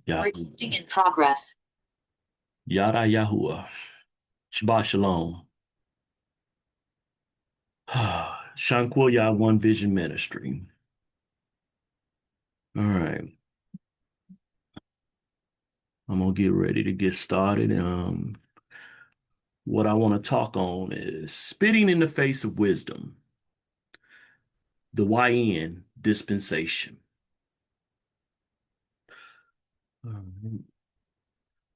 Recording in progress. Yada Yahuwah. Shabbat Shalom. Shankwil Yah One Vision Ministry. All right. I'm gonna get ready to get started. What I want to talk on is spitting in the face of wisdom, the YN Dispensation. All right.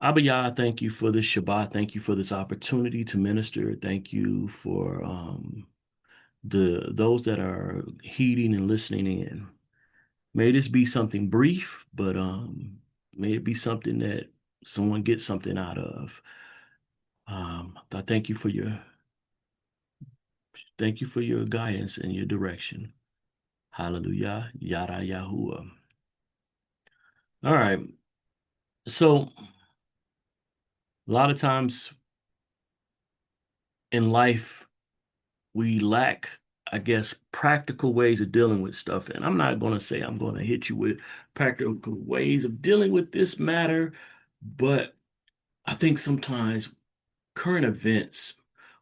Abba Yah, thank you for this Shabbat. Thank you for this opportunity to minister. Thank you for those that are heeding and listening in. May this be something brief, but may it be something that someone gets something out of. I thank you for your guidance and your direction. Hallelujah. Yada Yahuwah. All right. So a lot of times in life we lack, I guess, practical ways of dealing with stuff. And I'm not going to say I'm going to hit you with practical ways of dealing with this matter, but I think sometimes current events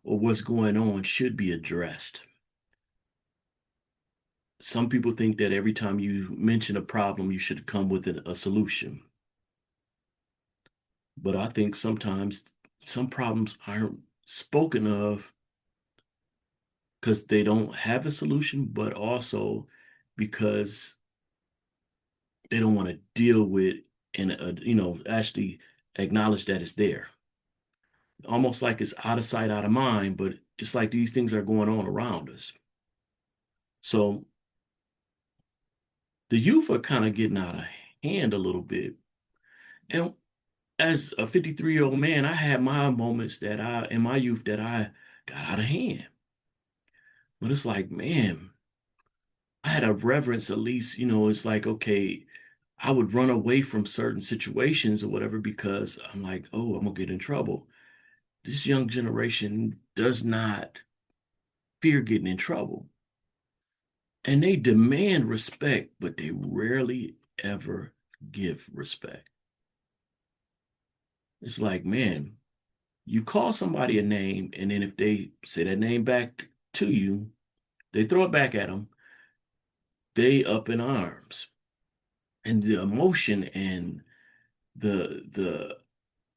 or what's going on should be addressed. Some people think that every time you mention a problem, you should come with a solution. But I think sometimes some problems aren't spoken of because they don't have a solution, but also because they don't want to deal with and actually acknowledge that it's there. Almost like it's out of sight, out of mind, but it's like these things are going on around us. So the youth are kind of getting out of hand a little bit. And as a 53-year-old man, I had my moments in my youth that I got out of hand. But it's like, man, I had a reverence at least, it's like, okay, I would run away from certain situations or whatever because I'm like, oh, I'm gonna get in trouble. This young generation does not fear getting in trouble. And they demand respect, but they rarely ever give respect. It's like, man, you call somebody a name, and then if they say that name back to you, they throw it back at them, they up in arms. And the emotion and the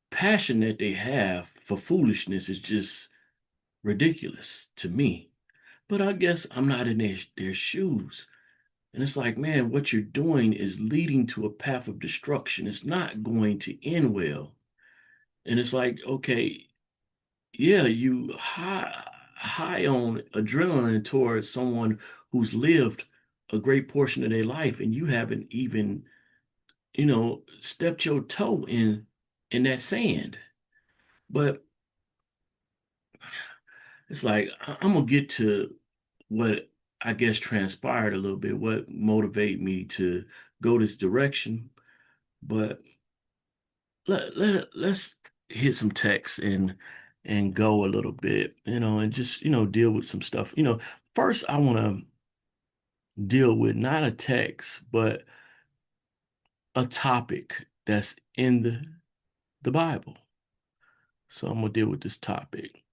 passion that they have for foolishness is just ridiculous to me. But I guess I'm not in their shoes. And it's like, man, what you're doing is leading to a path of destruction. It's not going to end well. And it's like, okay, yeah, you high on adrenaline towards someone who's lived a great portion of their life, and you haven't even, stepped your toe in that sand. But it's like I'm gonna get to what I guess transpired a little bit, what motivated me to go this direction. But let's hit some text and go a little bit, and just, deal with some stuff. First I want to deal with not a text, but a topic that's in the Bible. So I'm gonna deal with this topic.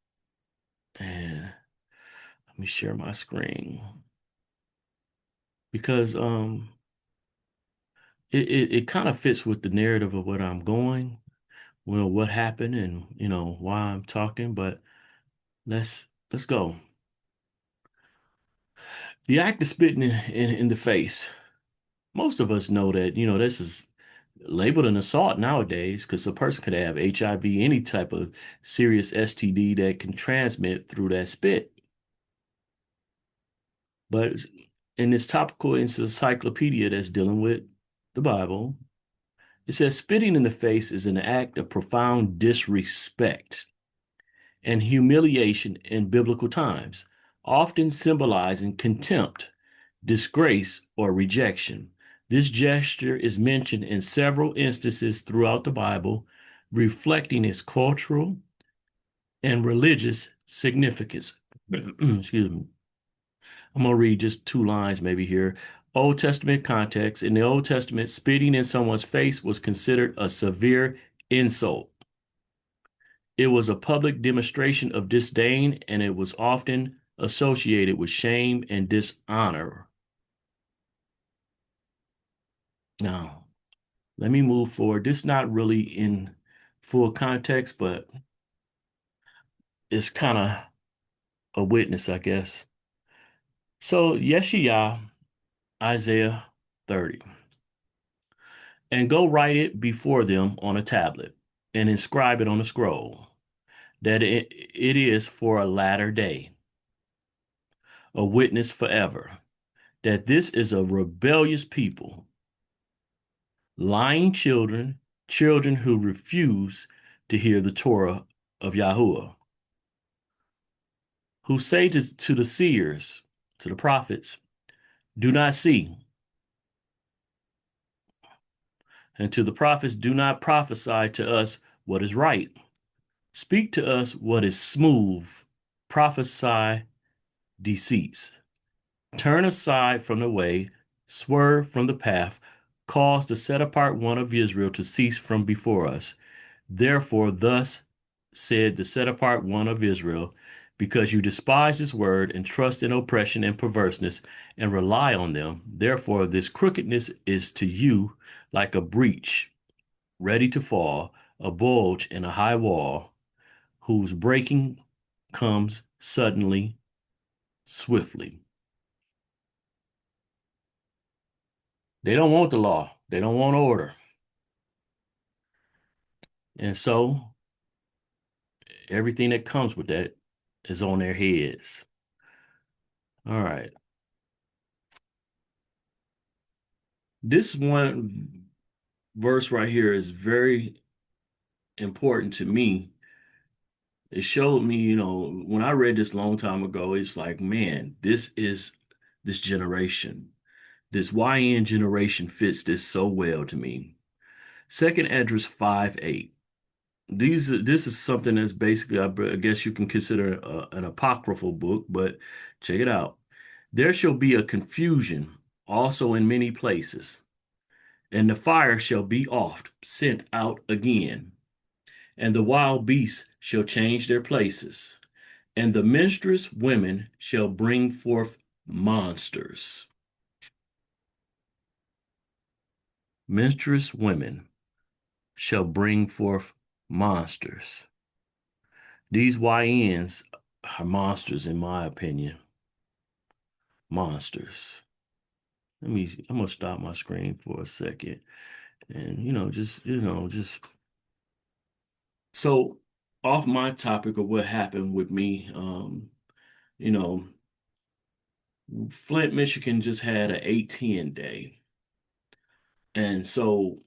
And let me share my screen because it kind of fits with the narrative of what I'm going, well, what happened and why I'm talking, but let's go. The act of spitting in the face. Most of us know that, this is labeled an assault nowadays because a person could have HIV, any type of serious STD that can transmit through that spit. But in this topical encyclopedia that's dealing with the Bible, it says spitting in the face is an act of profound disrespect and humiliation in biblical times, often symbolizing contempt, disgrace, or rejection. This gesture is mentioned in several instances throughout the Bible, reflecting its cultural and religious significance. Excuse me. I'm going to read just two lines maybe here. Old Testament context. In the Old Testament, spitting in someone's face was considered a severe insult. It was a public demonstration of disdain, and it was often associated with shame and dishonor. Now, let me move forward. This is not really in full context, but it's kind of a witness, I guess. So, Yeshayah, Isaiah 30, and go write it before them on a tablet and inscribe it on a scroll, that it is for a latter day, a witness forever, that this is a rebellious people, lying children, children who refuse to hear the Torah of Yahuwah, who say to the seers, to the prophets, do not see, and to the prophets, do not prophesy to us what is right. Speak to us what is smooth, prophesy deceits. Turn aside from the way, swerve from the path, cause the set apart one of Israel to cease from before us. Therefore, thus said the set apart one of Israel, because you despise his word and trust in oppression and perverseness and rely on them. Therefore, this crookedness is to you like a breach ready to fall, a bulge in a high wall, whose breaking comes suddenly, swiftly. They don't want the law. They don't want order. And so everything that comes with that is on their heads. All right. This one verse right here is very important to me. It showed me, when I read this long time ago, it's like, man, this is this generation. This YN generation fits this so well to me. Second Esdras 5:8. This is something that's basically, I guess you can consider an apocryphal book, but check it out. There shall be a confusion also in many places, and the fire shall be oft sent out again, and the wild beasts shall change their places, and the menstruous women shall bring forth monsters. Menstruous women shall bring forth monsters. These YNs are monsters, in my opinion. Monsters. I'm gonna stop my screen for a second. And, just so off my topic of what happened with me, you know, Flint, Michigan just had an 810 day. And so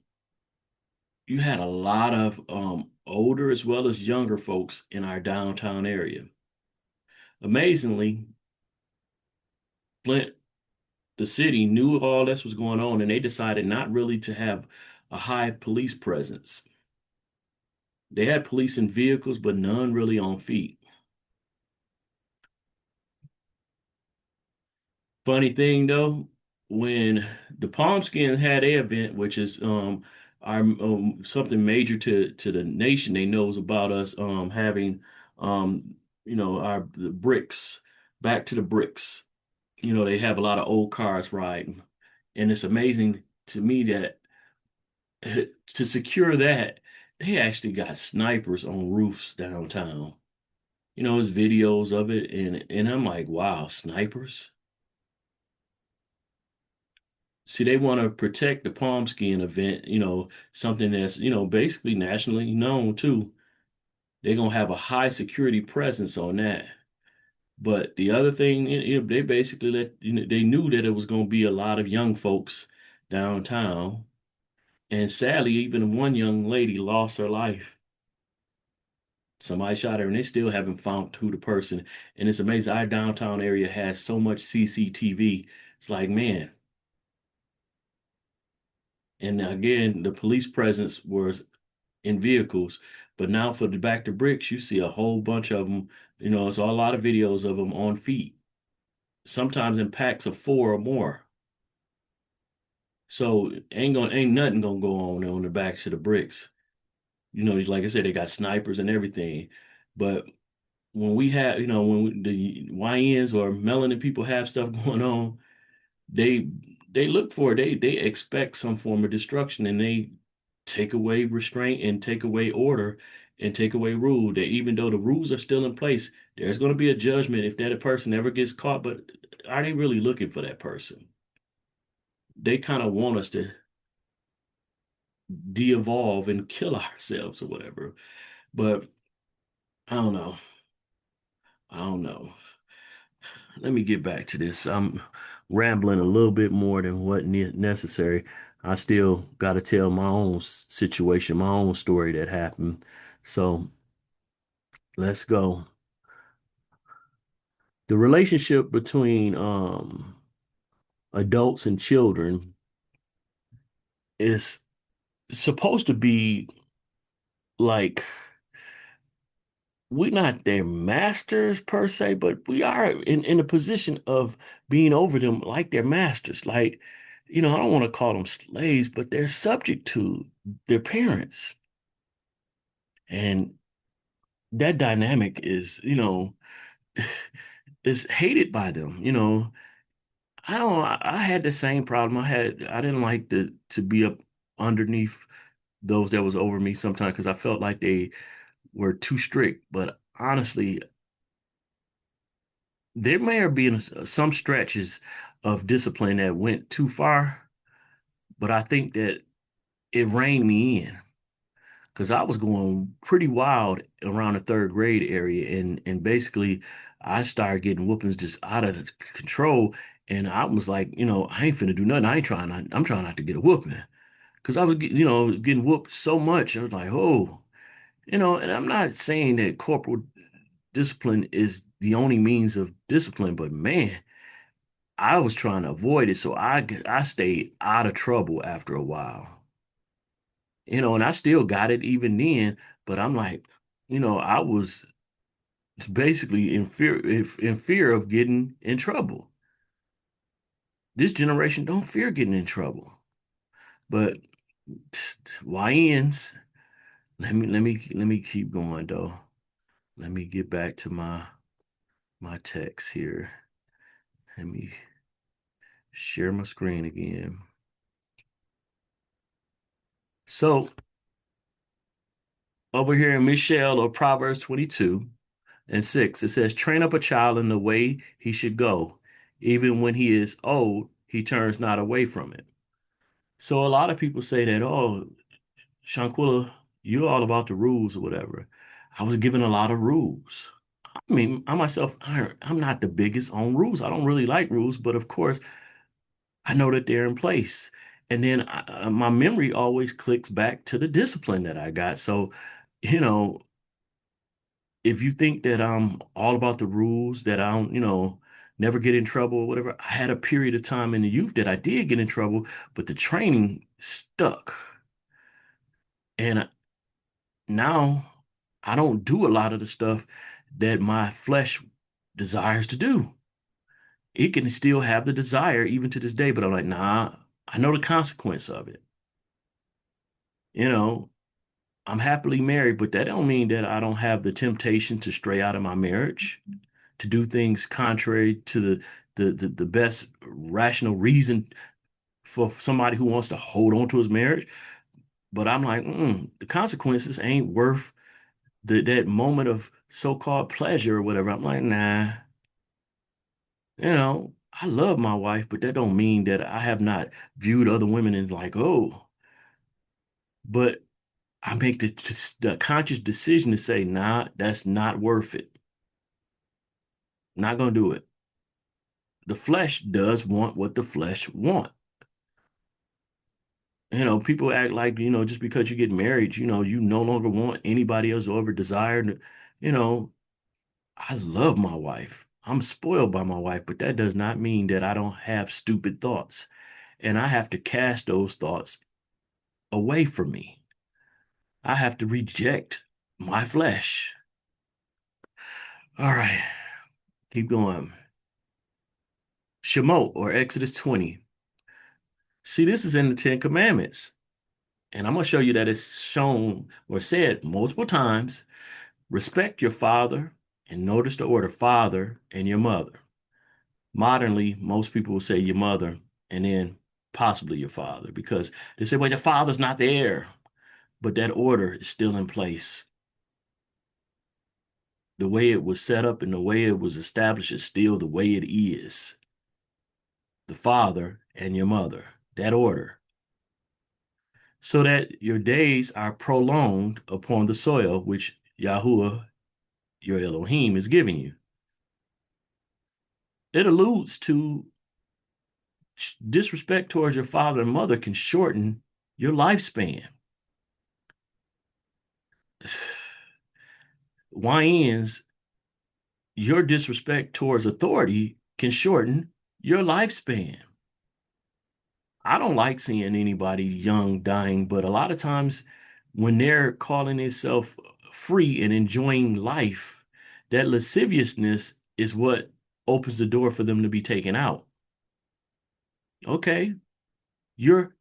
you had a lot of older as well as younger folks in our downtown area. Amazingly, Flint, the city, knew all this was going on, and they decided not really to have a high police presence. They had police in vehicles, but none really on feet. Funny thing though, when the Palm Skin had their event, which is our something major to the nation, they knows about us having our the bricks, back to the bricks. They have a lot of old cars riding, and it's amazing to me that to secure that, they actually got snipers on roofs downtown. There's videos of it, and I'm like, wow, snipers. See, they want to protect the palm skiing event, something that's, basically nationally known too. They're gonna have a high security presence on that. But the other thing, they basically they knew that it was gonna be a lot of young folks downtown. And sadly, even one young lady lost her life. Somebody shot her, and they still haven't found who the person. And it's amazing. Our downtown area has so much CCTV. It's like, man. And again, the police presence was in vehicles. But now for the back to bricks, you see a whole bunch of them. It's a lot of videos of them on feet, sometimes in packs of four or more. So ain't nothing gonna go on the backs of the bricks. You know, like I said, they got snipers and everything. But when we have, the YNs or melanin people have stuff going on, they they look for it. They expect some form of destruction, and they take away restraint and take away order and take away rule. That even though the rules are still in place, there's going to be a judgment if that person ever gets caught. But are they really looking for that person? They kind of want us to de-evolve and kill ourselves or whatever. But I don't know. I don't know. Let me get back to this. I'm rambling a little bit more than what necessary. I still got to tell my own situation, my own story that happened. So let's go. The relationship between adults and children is supposed to be like we're not their masters per se, but we are in a position of being over them like their masters. Like, I don't want to call them slaves, but they're subject to their parents. And that dynamic is, is hated by them. I don't I had the same problem. I didn't like to be up underneath those that was over me sometimes because I felt like they were too strict. But honestly, there may have been some stretches of discipline that went too far, but I think that it reined me in because I was going pretty wild around the third grade area, and basically I started getting whoopings just out of control, and I was like, I ain't finna do nothing. I'm trying not to get a whooping because I was, getting whooped so much. I was like, oh, and I'm not saying that corporal discipline is the only means of discipline, but man. I was trying to avoid it, so I stayed out of trouble after a while. And I still got it even then, but I'm like, I was basically in fear of getting in trouble. This generation don't fear getting in trouble. But YNs, let me keep going though. Let me get back to my text here. Let me share my screen again. So over here in Michelle or Proverbs 22:6, it says, train up a child in the way he should go. Even when he is old, he turns not away from it. So a lot of people say that, oh, Shanquilla, you're all about the rules or whatever. I was given a lot of rules. I mean, I myself, I'm not the biggest on rules. I don't really like rules, but of course, I know that they're in place. And then my memory always clicks back to the discipline that I got. So, you know, if you think that I'm all about the rules, that I don't, never get in trouble or whatever, I had a period of time in the youth that I did get in trouble, but the training stuck. And now I don't do a lot of the stuff that my flesh desires to do. It can still have the desire even to this day, but I'm like, nah, I know the consequence of it. You know, I'm happily married, but that don't mean that I don't have the temptation to stray out of my marriage, to do things contrary to the best rational reason for somebody who wants to hold on to his marriage. But I'm like, the consequences ain't worth that moment of so-called pleasure or whatever. I'm like, nah, I love my wife, but that don't mean that I have not viewed other women and like, oh, but I make the conscious decision to say, nah, that's not worth it. Not gonna do it. The flesh does want what the flesh want. People act like, just because you get married, you no longer want anybody else or ever desired. You know, I love my wife. I'm spoiled by my wife, but that does not mean that I don't have stupid thoughts. And I have to cast those thoughts away from me. I have to reject my flesh. All right, keep going. Shemot or Exodus 20. See, this is in the Ten Commandments. And I'm going to show you that it's shown or said multiple times. Respect your father, and notice the order father and your mother. Modernly, most people will say your mother and then possibly your father because they say, well, your father's not there. But that order is still in place. The way it was set up and the way it was established is still the way it is. The father and your mother, that order. So that your days are prolonged upon the soil which Yahuwah, your Elohim, is giving you. It alludes to disrespect towards your father and mother can shorten your lifespan. YNs, your disrespect towards authority can shorten your lifespan. I don't like seeing anybody young dying, but a lot of times when they're calling themselves free and enjoying life, that lasciviousness is what opens the door for them to be taken out. Okay, you're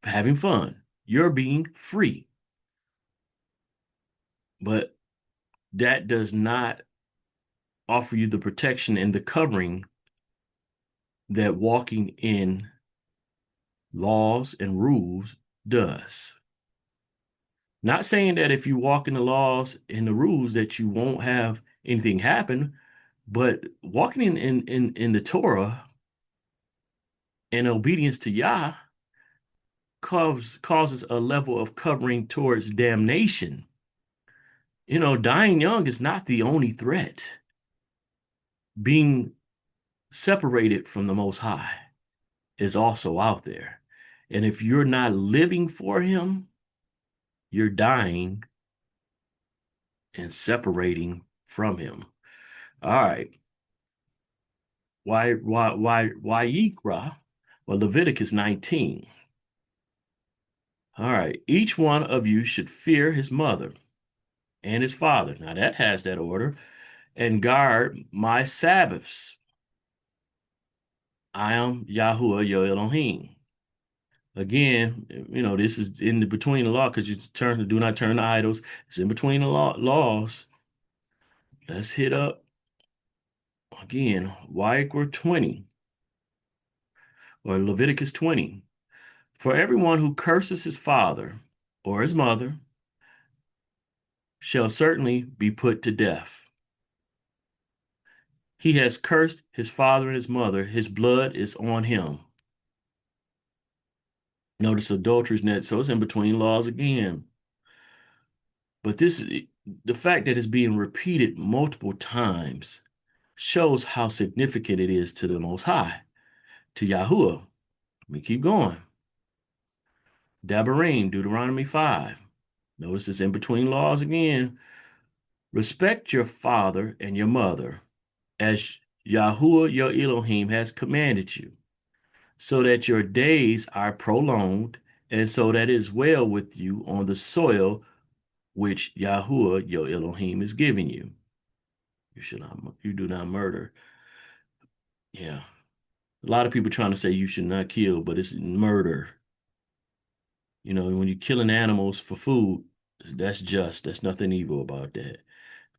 having fun, you're being free, but that does not offer you the protection and the covering that walking in laws and rules does. Not saying that if you walk in the laws and the rules that you won't have anything happen, but walking in the Torah and obedience to Yah causes a level of covering towards damnation. You know, dying young is not the only threat. Being separated from the Most High is also out there. And if you're not living for Him, you're dying and separating from Him. All right. Why Yikra? Well, Leviticus 19. All right. Each one of you should fear his mother and his father. Now that has that order. And guard my Sabbaths. I am Yahuwah your Elohim. Again, you know, this is in the between the law because do not turn to idols. It's in between the laws. Let's hit up again. Yikra 20 or Leviticus 20. For everyone who curses his father or his mother shall certainly be put to death. He has cursed his father and his mother. His blood is on him. Notice adultery's net, so it's in between laws again. But the fact that it's being repeated multiple times shows how significant it is to the Most High, to Yahuwah. Let me keep going. Dabarim, Deuteronomy 5. Notice it's in between laws again. Respect your father and your mother, as Yahuwah your Elohim has commanded you, so that your days are prolonged, and so that it is well with you on the soil which Yahuwah your Elohim is giving you. You do not murder. Yeah. A lot of people trying to say you should not kill, but it's murder. You know, when you're killing animals for food, that's just. There's nothing evil about that.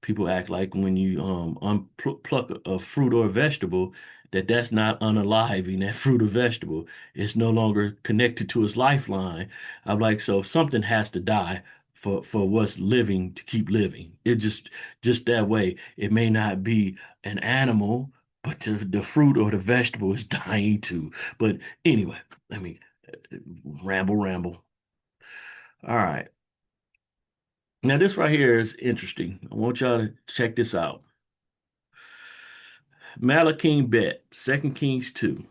People act like when you unpluck a fruit or a vegetable, that's not unaliving that fruit or vegetable. It's no longer connected to its lifeline. I'm like, so something has to die for what's living to keep living. It just that way. It may not be an animal, but the fruit or the vegetable is dying too. But anyway, let me ramble. All right. Now this right here is interesting. I want y'all to check this out. Malachim Bet, 2 Kings 2.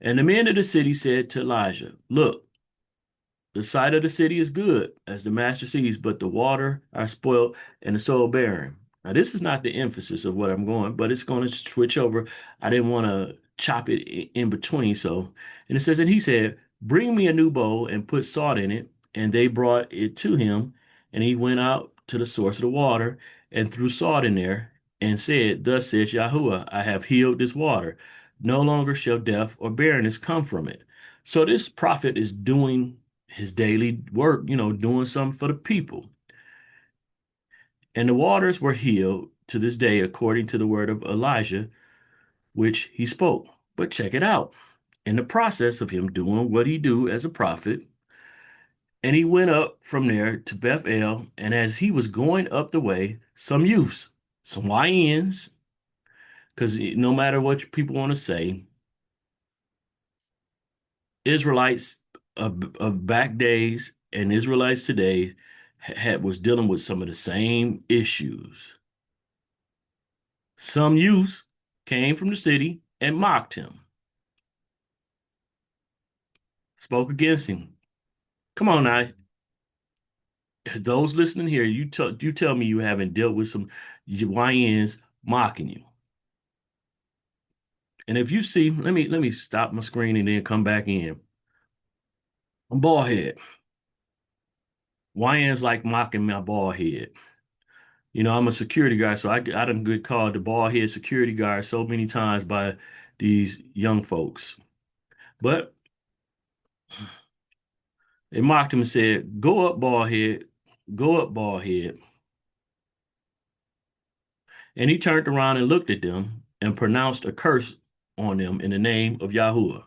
And the men of the city said to Elijah, look, the site of the city is good, as the master sees, but the water are spoiled and the soil barren. Now, this is not the emphasis of what I'm going, but it's going to switch over. I didn't want to chop it in between. So, and it says, and he said, bring me a new bowl and put salt in it. And they brought it to him, and he went out to the source of the water and threw salt in there and said, thus says Yahuwah, I have healed this water. No longer shall death or barrenness come from it. So this prophet is doing his daily work, doing something for the people. And the waters were healed to this day according to the word of Elijah, which he spoke. But check it out. In the process of him doing what he do as a prophet, and he went up from there to Bethel, and as he was going up the way, some youths, some YNs, because no matter what people want to say, Israelites of back days and Israelites today was dealing with some of the same issues. Some youths came from the city and mocked him, spoke against him. Come on now, those listening here, you tell me you haven't dealt with some YNs mocking you. And if you see, let me stop my screen and then come back in. I'm bald head. YNs like mocking my bald head. I'm a security guard, so I done get called the bald head security guard so many times by these young folks. But they mocked him and said, "Go up, bald head. Go up, bald head." And he turned around and looked at them and pronounced a curse on them in the name of Yahuwah.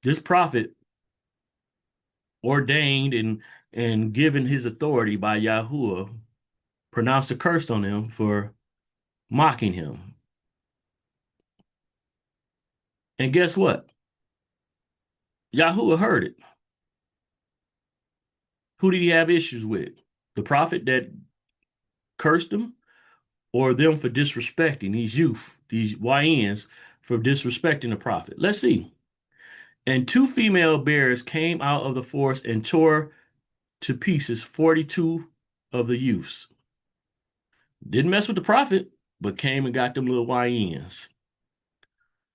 This prophet ordained and given his authority by Yahuwah pronounced a curse on them for mocking him. And guess what? Yahuwah heard it. Who did he have issues with? The prophet that cursed him, or them for disrespecting these youth, these YNs, for disrespecting the prophet? Let's see. And two female bears came out of the forest and tore to pieces 42 of the youths. Didn't mess with the prophet, but came and got them little YNs.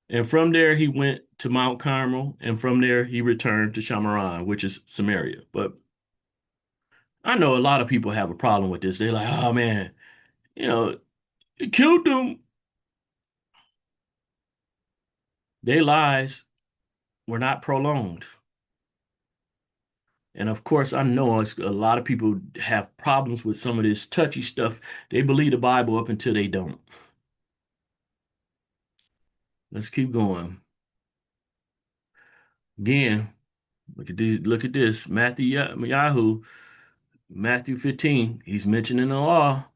And from there he went to Mount Carmel, and from there he returned to Shamaran, which is Samaria. But I know a lot of people have a problem with this. They're like, oh man, it killed them. Their lives were not prolonged. And of course, I know a lot of people have problems with some of this touchy stuff. They believe the Bible up until they don't. Let's keep going. Again, look at this. Yahoo, Matthew 15. He's mentioning the law.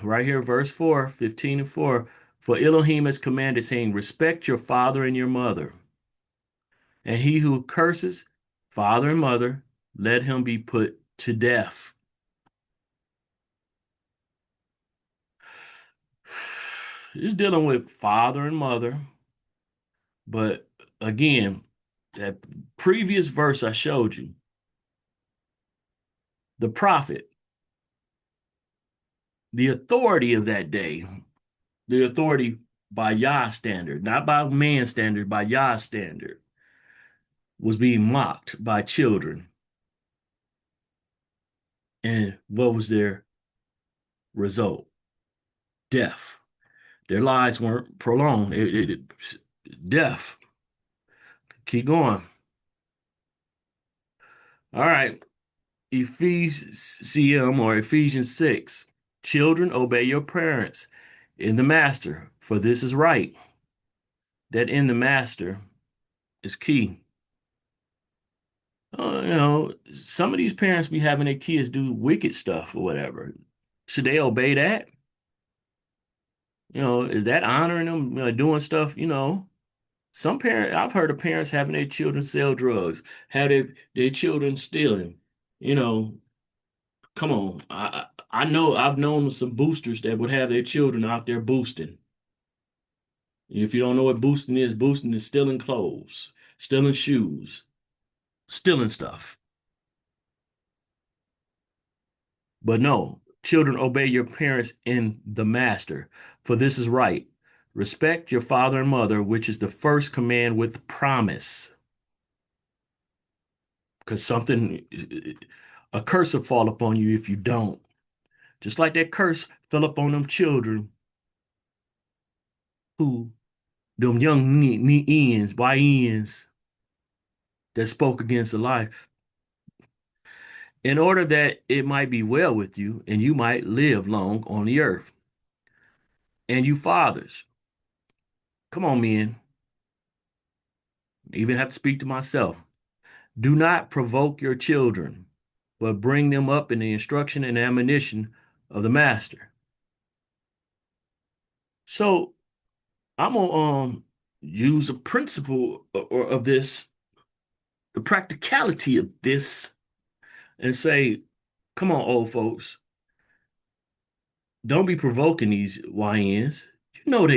Right here, verse 4, 15 and 4. For Elohim has commanded, saying, respect your father and your mother. And he who curses father and mother, let him be put to death. It's dealing with father and mother. But again, that previous verse I showed you, the prophet, the authority of that day, the authority by Yah standard, not by man standard, by Yah standard, was being mocked by children. And what was their result? Death. Their lives weren't prolonged. Death. Keep going. All right. Ephesians 6. Children, obey your parents in the master, for this is right. That in the master is key. Some of these parents be having their kids do wicked stuff or whatever. Should they obey that? Is that honoring them, doing stuff, Some parents, I've heard of parents having their children sell drugs, have their children stealing. You know, come on. I know I've known some boosters that would have their children out there boosting. If you don't know what boosting is stealing clothes, stealing shoes, stealing stuff. But no, children, obey your parents in the master, for this is right. Respect your father and mother, which is the first command with promise. Because a curse will fall upon you if you don't. Just like that curse fell upon them children who them young YNs that spoke against the life, in order that it might be well with you and you might live long on the earth. And you fathers, come on, men, I even have to speak to myself. Do not provoke your children, but bring them up in the instruction and admonition of the master. So I'm gonna use a principle of this, the practicality of this, and say, come on, old folks, don't be provoking these YNs. You know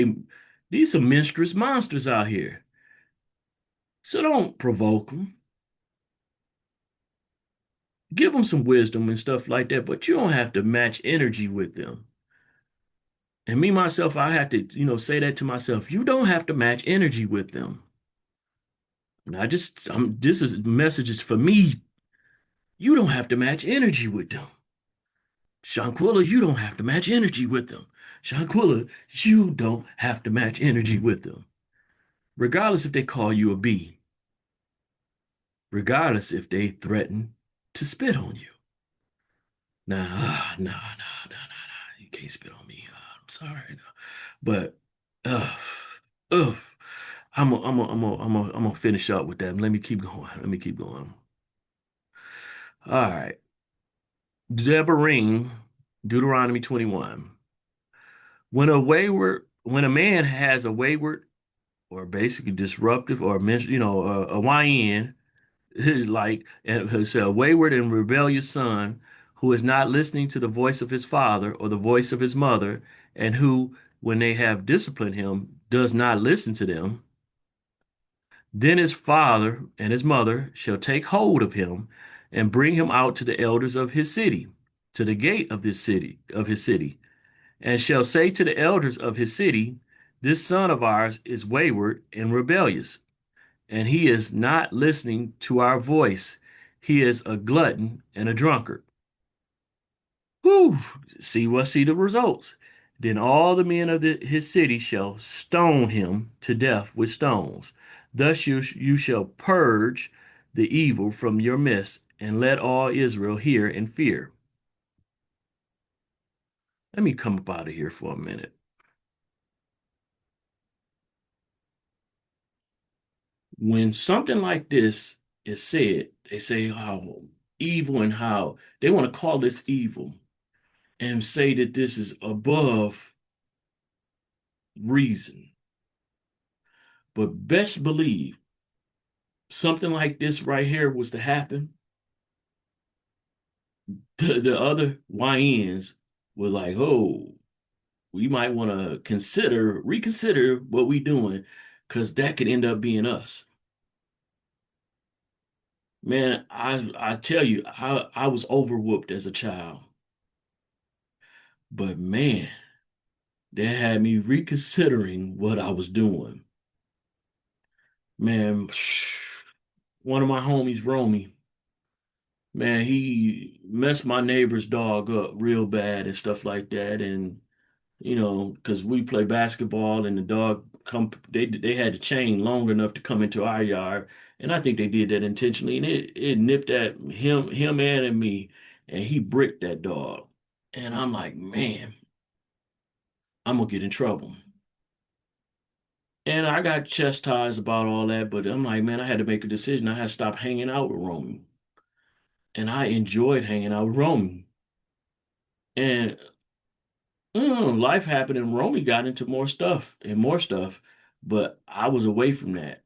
these are monstrous monsters out here. So don't provoke them. Give them some wisdom and stuff like that, but you don't have to match energy with them. And me, myself, I have to, say that to myself. You don't have to match energy with them. And this is messages for me. You don't have to match energy with them. Shanquilla, you don't have to match energy with them. Shanquilla, you don't have to match energy with them. Regardless if they call you a bee, regardless if they threaten to spit on you. Nah, nah, nah, nah, nah, nah. You can't spit on me. I'm sorry. No. But, uh, uh, I'm gonna finish up with that. Let me keep going. Let me keep going. All right. Deborah, Deuteronomy 21. When a man has a wayward or basically disruptive or a YN, like it's a wayward and rebellious son who is not listening to the voice of his father or the voice of his mother, and who, when they have disciplined him, does not listen to them, then his father and his mother shall take hold of him and bring him out to the elders of his city, to the gate of his city, and shall say to the elders of his city, this son of ours is wayward and rebellious, and he is not listening to our voice. He is a glutton and a drunkard. Whew! See the results. Then all the men of his city shall stone him to death with stones. Thus you shall purge the evil from your midst, and let all Israel hear and fear. Let me come up out of here for a minute. When something like this is said, they say how evil and how they want to call this evil and say that this is above reason. But best believe something like this right here was to happen, the other YNs were like, oh, we might want to reconsider what we doing, because that could end up being us. Man, I tell you, I was overwhooped as a child. But man, that had me reconsidering what I was doing. Man, one of my homies, Romy, man, he messed my neighbor's dog up real bad and stuff like that. And because we play basketball and the dog they had the chain long enough to come into our yard, and I think they did that intentionally, and it nipped at him and at me, and he bricked that dog. And I'm like, man, I'm gonna get in trouble. And I got chastised about all that, but I'm like, man, I had to make a decision. I had to stop hanging out with Romy. And I enjoyed hanging out with Romy. And life happened and Romy got into more stuff and more stuff. But I was away from that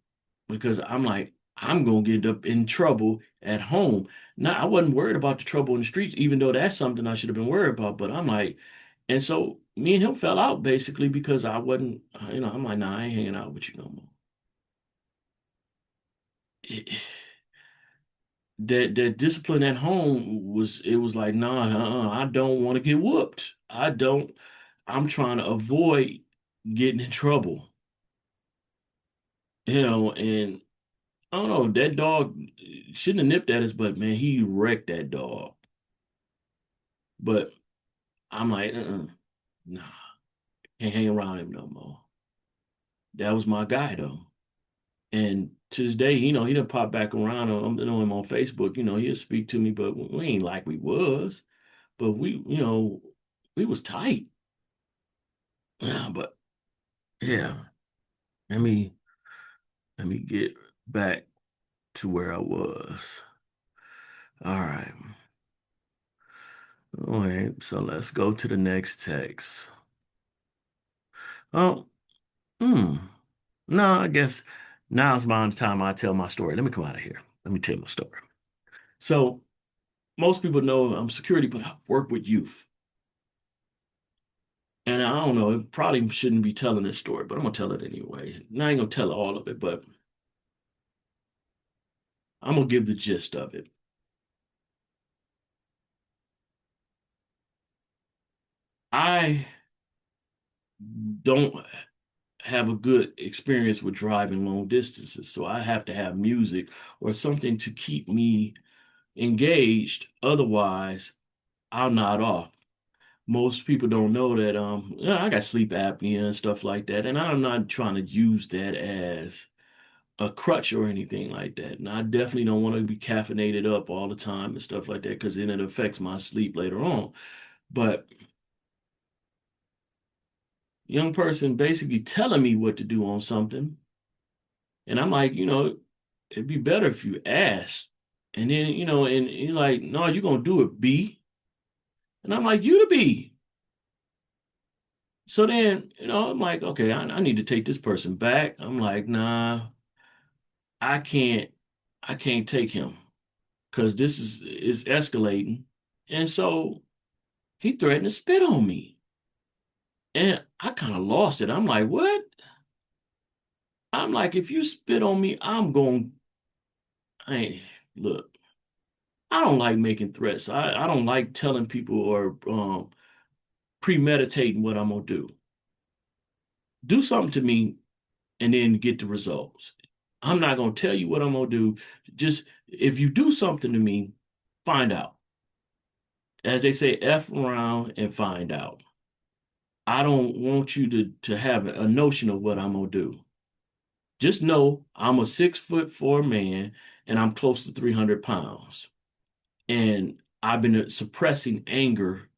because I'm like, I'm gonna get up in trouble at home. Now, I wasn't worried about the trouble in the streets, even though that's something I should have been worried about. But I'm like, and so me and him fell out basically because I wasn't, I'm like, nah, I ain't hanging out with you no more. That discipline at home was like, nah, I don't want to get whooped. I'm trying to avoid getting in trouble. And I don't know, that dog shouldn't have nipped at us, but man, he wrecked that dog. But I'm like, nah, can't hang around him no more. That was my guy though. And to this day, he done pop back around. I know him on Facebook. He'll speak to me, but we ain't like we was. But we was tight. But yeah, let me let me get back to where I was. All right. All right. So let's go to the next text. Oh, hmm. No, I guess now's about the time I tell my story. Let me come out of here. Let me tell my story. So most people know I'm security, but I work with youth. And I don't know, it probably shouldn't be telling this story, but I'm gonna tell it anyway. And I ain't gonna tell all of it, but I'm gonna give the gist of it. I don't have a good experience with driving long distances, so I have to have music or something to keep me engaged. Otherwise, I'll nod off. Most people don't know that yeah, I got sleep apnea and stuff like that, and I'm not trying to use that as a crutch or anything like that. And I definitely don't want to be caffeinated up all the time and stuff like that because then it affects my sleep later on. But young person basically telling me what to do on something, and I'm like, it'd be better if you asked. And then, and you're like, no, you're gonna do it, B. And I'm like, you the B. So then, I'm like, okay, I need to take this person back. I'm like, nah, I can't, I can't take him because this is escalating. And so he threatened to spit on me. And I kind of lost it. I'm like, what? I'm like, if you spit on me, I look, I don't like making threats. I don't like telling people or premeditating what I'm gonna do. Do something to me and then get the results. I'm not gonna tell you what I'm gonna do. Just if you do something to me, find out. As they say, F around and find out. I don't want you to have a notion of what I'm gonna do. Just know I'm a 6'4" man and I'm close to 300 pounds. And I've been suppressing anger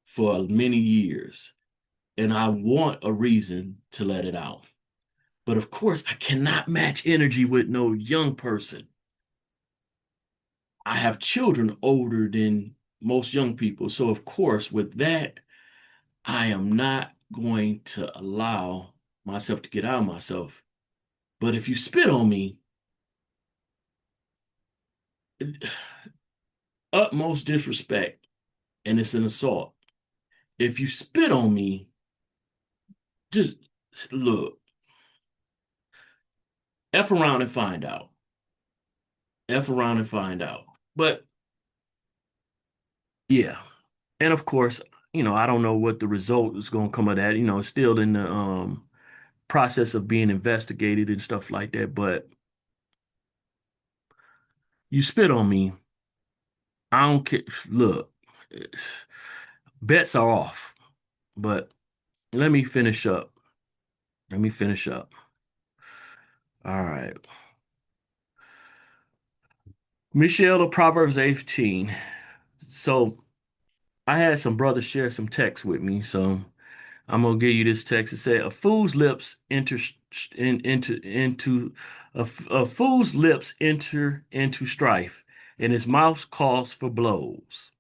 for many years. And I want a reason to let it out. But of course, I cannot match energy with no young person. I have children older than most young people. So, of course, with that, I am not going to allow myself to get out of myself. But if you spit on me, utmost disrespect, and it's an assault. If you spit on me, just look, F around and find out. F around and find out. But yeah. And of course, I don't know what the result is going to come of that. It's still in the process of being investigated and stuff like that. But you spit on me, I don't care. Look, bets are off. But let me finish up. Let me finish up. All right. Michelle of Proverbs 18. So I had some brothers share some text with me. So I'm gonna give you this text. It said, "A fool's lips enter into a fool's lips enter into strife, and his mouth calls for blows."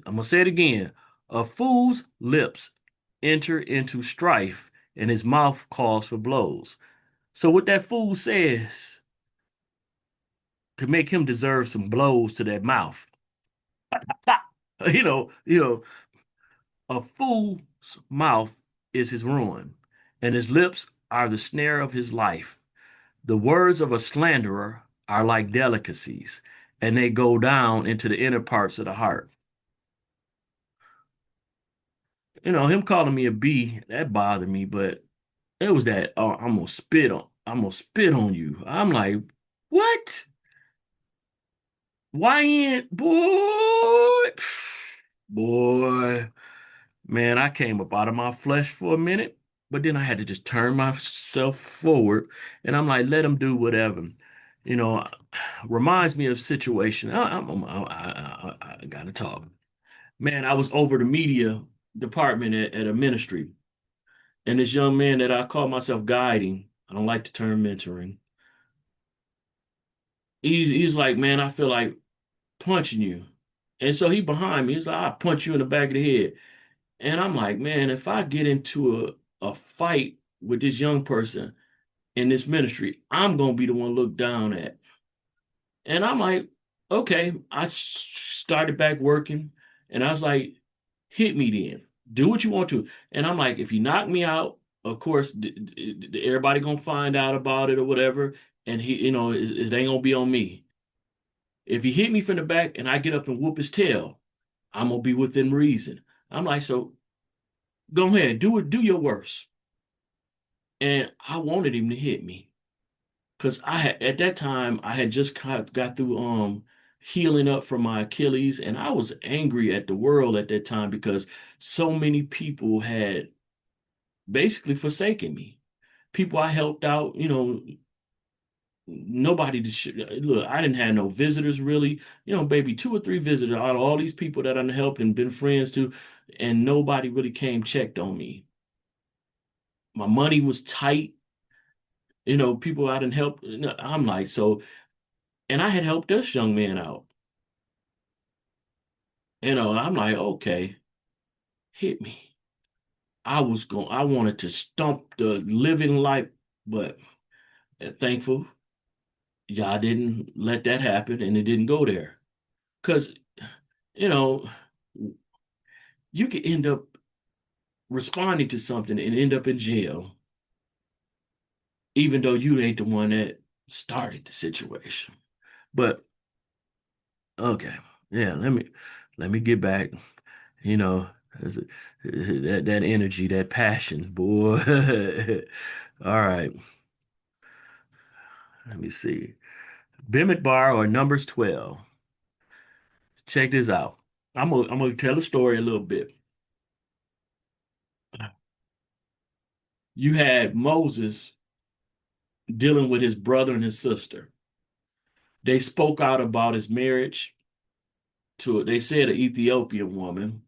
I'm gonna say it again. A fool's lips enter into strife, and his mouth calls for blows. So what that fool says could make him deserve some blows to that mouth. A fool's mouth is his ruin, and his lips are the snare of his life. The words of a slanderer are like delicacies, and they go down into the inner parts of the heart. Him calling me a B, that bothered me, but it was that, oh, I'm gonna spit on you. I'm like, what? YN, boy, boy, man, I came up out of my flesh for a minute. But then I had to just turn myself forward, and I'm like, let him do whatever. You know, reminds me of situation. I gotta talk. Man, I was over the media department at a ministry, and this young man that I call myself guiding, I don't like the term mentoring. He's like, man, I feel like punching you. And so he behind me. He's like, I'll punch you in the back of the head. And I'm like, man, if I get into a fight with this young person in this ministry, I'm gonna be the one looked down at. And I'm like, okay. Started back working, and I was like, hit me then. Do what you want to. And I'm like, if you knock me out, of course, everybody gonna find out about it or whatever. And it ain't gonna be on me. If he hit me from the back and I get up and whoop his tail, I'm gonna be within reason. I'm like, so go ahead, do it, do your worst. And I wanted him to hit me because I had at that time I had just got through healing up from my Achilles, and I was angry at the world at that time because so many people had basically forsaken me. People I helped out, nobody to look. I didn't have no visitors really, maybe two or three visitors out of all these people that I helped and been friends to, and nobody really came checked on me. My money was tight. People I didn't help. I'm like, so, and I had helped this young man out. I'm like, okay, hit me. I wanted to stomp the living life, but thankful y'all didn't let that happen and it didn't go there. Because, you know, you could end up responding to something and end up in jail, even though you ain't the one that started the situation. But okay, yeah, let me get back. You know, that energy, that passion, boy. All right, let me see. Bimit Bar or Numbers 12. Check this out. I'm gonna tell the story a little bit. You had Moses dealing with his brother and his sister. They spoke out about his marriage they said, an Ethiopian woman,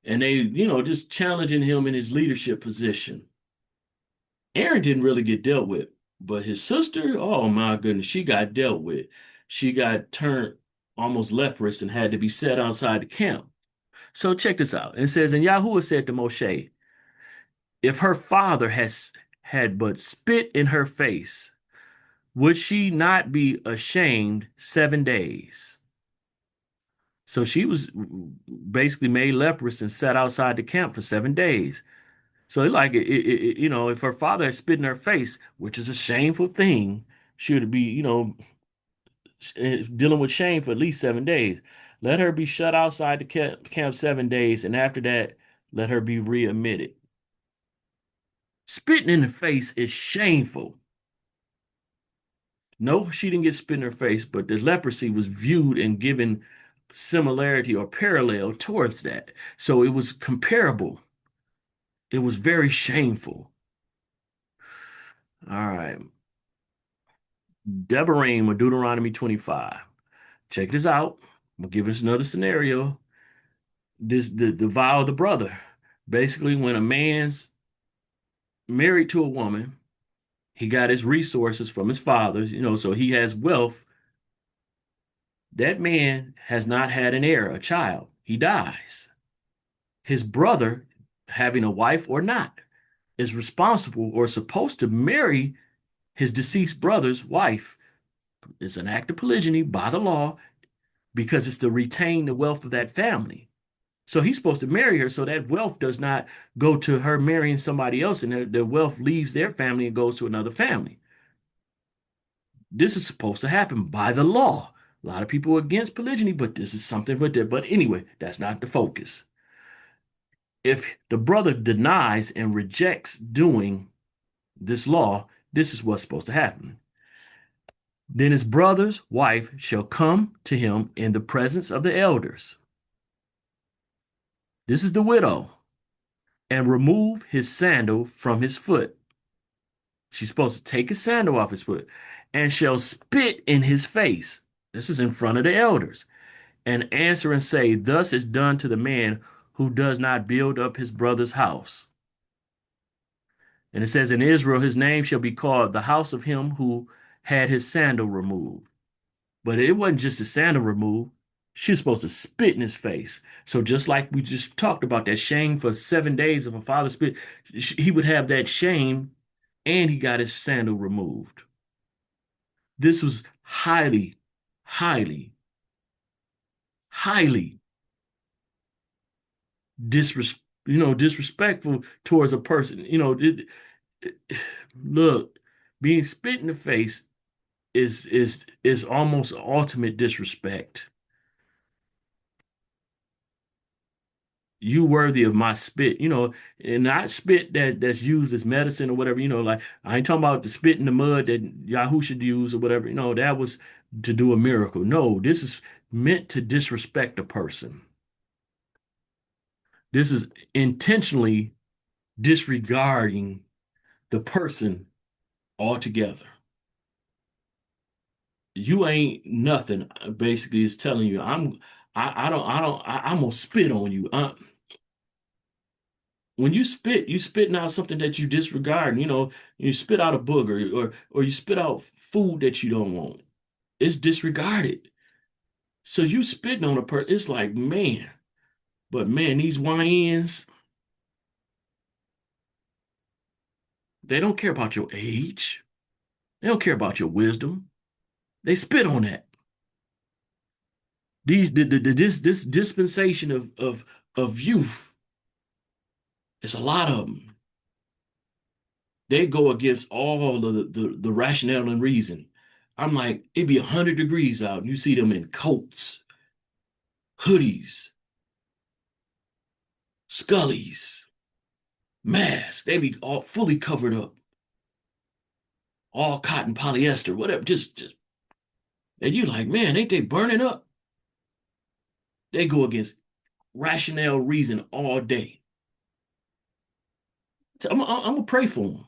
and they, just challenging him in his leadership position. Aaron didn't really get dealt with, but his sister, oh my goodness, she got dealt with. She got turned almost leprous and had to be set outside the camp. So check this out. It says, and Yahuwah said to Moshe, if her father has had but spit in her face, would she not be ashamed 7 days? So she was basically made leprous and sat outside the camp for 7 days. So if her father had spit in her face, which is a shameful thing, she would be, dealing with shame for at least 7 days. Let her be shut outside the camp 7 days, and after that, let her be readmitted. Spitting in the face is shameful. No, she didn't get spit in her face, but the leprosy was viewed and given similarity or parallel towards that. So it was comparable. It was very shameful. All right. Devarim or Deuteronomy 25. Check this out. I'm gonna give us another scenario. The vow of the brother. Basically, when a man's married to a woman, he got his resources from his fathers, so he has wealth. That man has not had an heir, a child. He dies. His brother, having a wife or not, is responsible or supposed to marry his deceased brother's wife. It's an act of polygyny by the law because it's to retain the wealth of that family. So he's supposed to marry her so that wealth does not go to her marrying somebody else and the wealth leaves their family and goes to another family. This is supposed to happen by the law. A lot of people are against polygyny, but this is something with that. But anyway, that's not the focus. If the brother denies and rejects doing this law, this is what's supposed to happen. Then his brother's wife shall come to him in the presence of the elders. This is the widow. and remove his sandal from his foot. She's supposed to take his sandal off his foot and shall spit in his face. This is in front of the elders. And answer and say, thus is done to the man who does not build up his brother's house. And it says, in Israel, his name shall be called the house of him who had his sandal removed. But it wasn't just his sandal removed. She was supposed to spit in his face. So just like we just talked about that shame for 7 days, if a father spit, he would have that shame and he got his sandal removed. This was highly, highly, highly disrespectful towards a person. Look, being spit in the face is almost ultimate disrespect. You worthy of my spit, and not spit that's used as medicine or whatever, like I ain't talking about the spit in the mud that Yahoo should use or whatever, that was to do a miracle. No, this is meant to disrespect a person. This is intentionally disregarding the person altogether. You ain't nothing. Basically, it's telling you I'm gonna spit on you. When you spit, you spitting out something that you disregard. You spit out a booger or you spit out food that you don't want. It's disregarded. So you spitting on a person. It's like, man, but man, these YNs, they don't care about your age. They don't care about your wisdom. They spit on that. This dispensation of youth, it's a lot of them. They go against all of the rationale and reason. I'm like, it'd be 100 degrees out, and you see them in coats, hoodies, scullies, masks. They be all fully covered up, all cotton polyester, whatever. Just, and you like, man, ain't they burning up? They go against rationale, reason all day. So I'm gonna pray for them.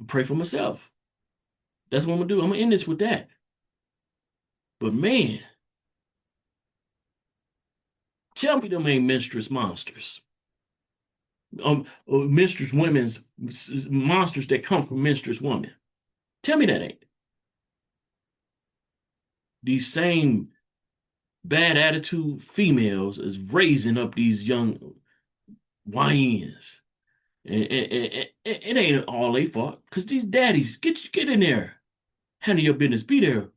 Pray for myself. That's what I'm gonna do. I'm gonna end this with that. But man, tell me them ain't menstruous monsters. Menstruous women's monsters that come from menstruous women. Tell me that ain't. These same bad attitude females is raising up these young YNs. And it ain't all they fault. Because these daddies, get in there. Handle your business. Be there.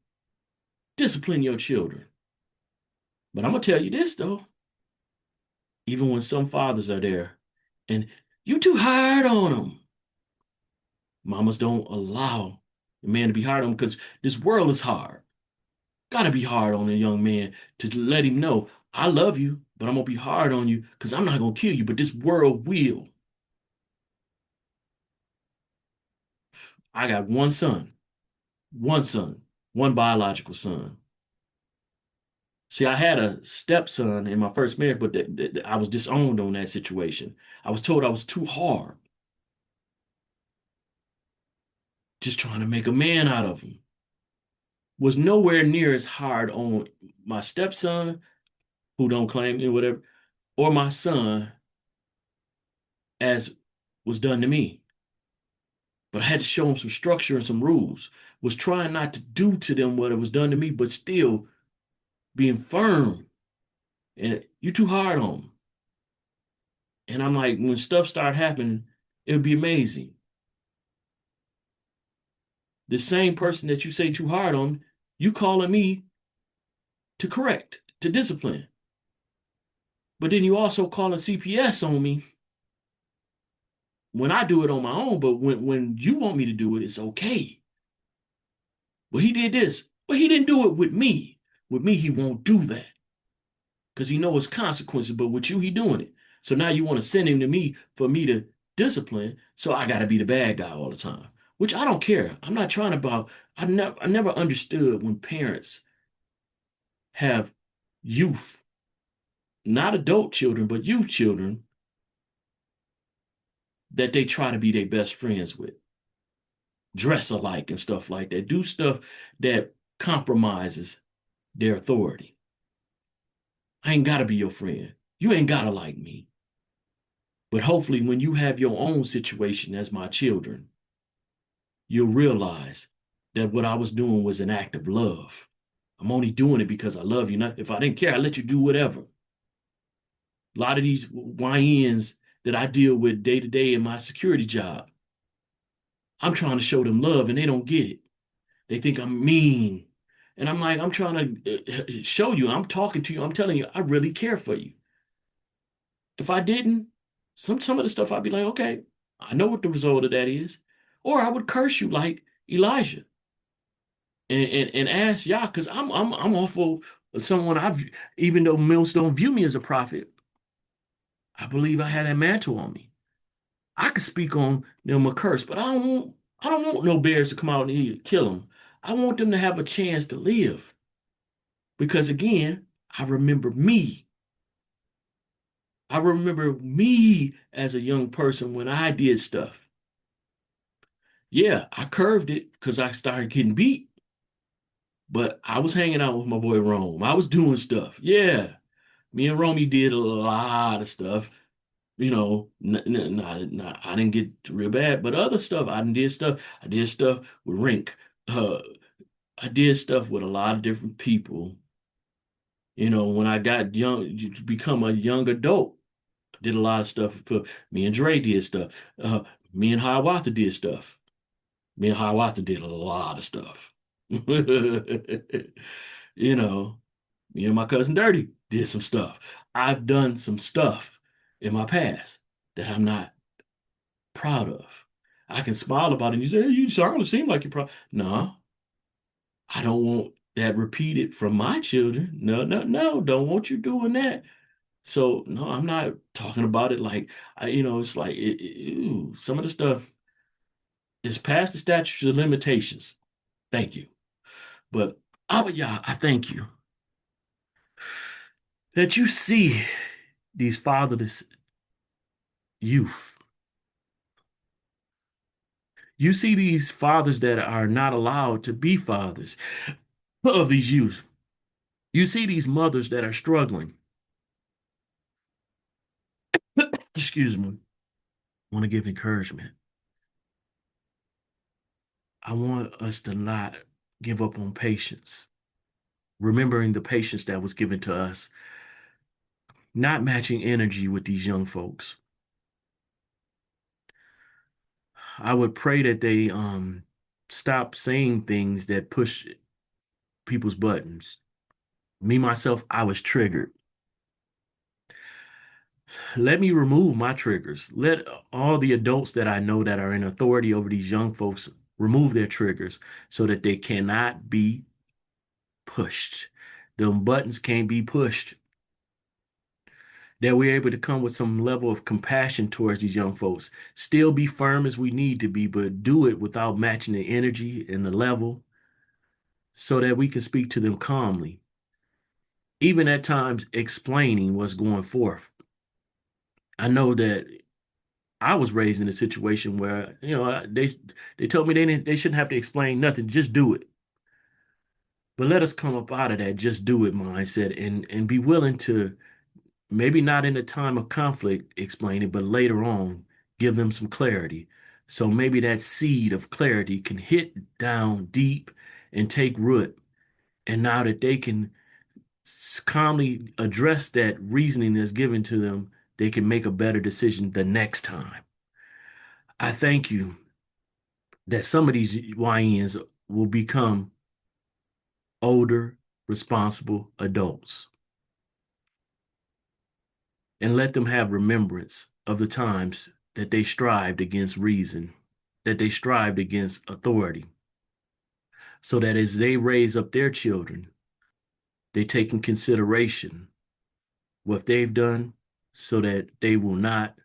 Discipline your children. But I'm going to tell you this, though. Even when some fathers are there and you too hard on them, mamas don't allow the man to be hard on them because this world is hard. Gotta be hard on a young man to let him know, I love you, but I'm gonna be hard on you because I'm not gonna kill you, but this world will. I got one son, one biological son. See, I had a stepson in my first marriage, but I was disowned on that situation. I was told I was too hard, just trying to make a man out of him. Was nowhere near as hard on my stepson, who don't claim it, whatever, or my son as was done to me. But I had to show them some structure and some rules. Was trying not to do to them what it was done to me, but still being firm. And you too hard on them. And I'm like, when stuff start happening, it would be amazing. The same person that you say too hard on, you calling me to correct, to discipline. But then you also calling CPS on me when I do it on my own. But when you want me to do it, it's okay. Well, he did this, but he didn't do it with me. With me, he won't do that because he knows consequences. But with you, he doing it. So now you want to send him to me for me to discipline. So I got to be the bad guy all the time, which I don't care. I'm not trying to about. I never understood when parents have youth, not adult children, but youth children, that they try to be their best friends with, dress alike and stuff like that, do stuff that compromises their authority. I ain't got to be your friend. You ain't got to like me. But hopefully, when you have your own situation as my children, you'll realize that what I was doing was an act of love. I'm only doing it because I love you. Not if I didn't care, I'd let you do whatever. A lot of these YNs that I deal with day to day in my security job, I'm trying to show them love and they don't get it. They think I'm mean. And I'm like, I'm trying to show you, I'm talking to you, I'm telling you, I really care for you. If I didn't, some of the stuff I'd be like, okay, I know what the result of that is. Or I would curse you like Elijah and ask Yah, because I'm awful someone I've even though mills don't view me as a prophet, I believe I had that mantle on me. I could speak on them a curse, but I don't want no bears to come out and kill them. I want them to have a chance to live. Because again, I remember me. I remember me as a young person when I did stuff. Yeah, I curved it because I started getting beat, but I was hanging out with my boy Rome. I was doing stuff. Yeah, me and Romy did a lot of stuff. You know, I didn't get real bad, but other stuff, I did stuff. I did stuff with Rink. Uh, I did stuff with a lot of different people. You know, when I got young, to become a young adult, I did a lot of stuff. Me and Dre did stuff. Me and Hiawatha did stuff. Me and Hiawatha did a lot of stuff. You know, me and my cousin Dirty did some stuff. I've done some stuff in my past that I'm not proud of. I can smile about it and you say, hey, you starting to seem like you're proud. No, I don't want that repeated from my children. No, no, no, don't want you doing that. So, no, I'm not talking about it like, it's like some of the stuff is past the statute of limitations. Thank you. But, Abba Yah, I thank you that you see these fatherless youth. You see these fathers that are not allowed to be fathers of these youth. You see these mothers that are struggling. Excuse me. I want to give encouragement. I want us to not give up on patience, remembering the patience that was given to us, not matching energy with these young folks. I would pray that they stop saying things that push people's buttons. Me, myself, I was triggered. Let me remove my triggers. Let all the adults that I know that are in authority over these young folks remove their triggers so that they cannot be pushed. Them buttons can't be pushed. That we're able to come with some level of compassion towards these young folks. Still be firm as we need to be, but do it without matching the energy and the level so that we can speak to them calmly. Even at times explaining what's going forth. I know that I was raised in a situation where, they told me they shouldn't have to explain nothing, just do it. But let us come up out of that just do it mindset and be willing to maybe not in a time of conflict explain it, but later on give them some clarity. So maybe that seed of clarity can hit down deep and take root. And now that they can calmly address that reasoning that's given to them, they can make a better decision the next time. I thank you that some of these YNs will become older, responsible adults and let them have remembrance of the times that they strived against reason, that they strived against authority, so that as they raise up their children, they take in consideration what they've done so that they will not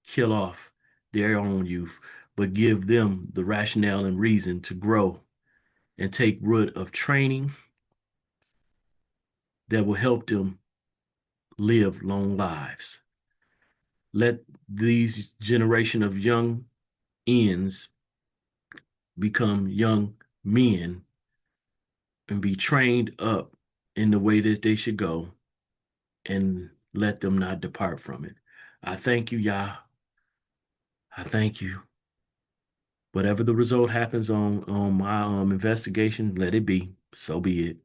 kill off their own youth, but give them the rationale and reason to grow and take root of training that will help them live long lives. Let these generation of young ends become young men and be trained up in the way that they should go and let them not depart from it. I thank you, Yah. I thank you. Whatever the result happens on my investigation, let it be. So be it.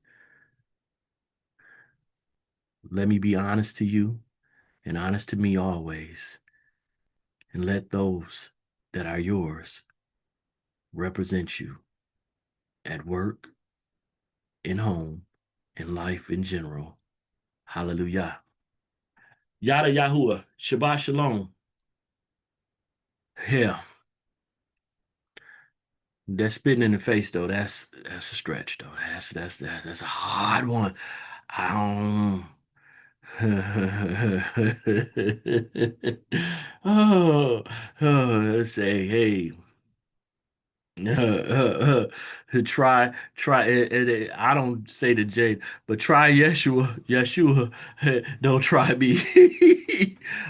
Let me be honest to you and honest to me always. And let those that are yours represent you at work, in home, in life in general. Hallelujah. Yada Yahuwah. Shabbat Shalom. Yeah. That spitting in the face though, that's a stretch though. That's a hard one. I don't. Oh, let's say, hey, try. I don't say the J, but try Yeshua. Don't try me.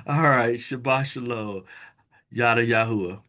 All right, Shabbat Shalom. Yada Yahuwah.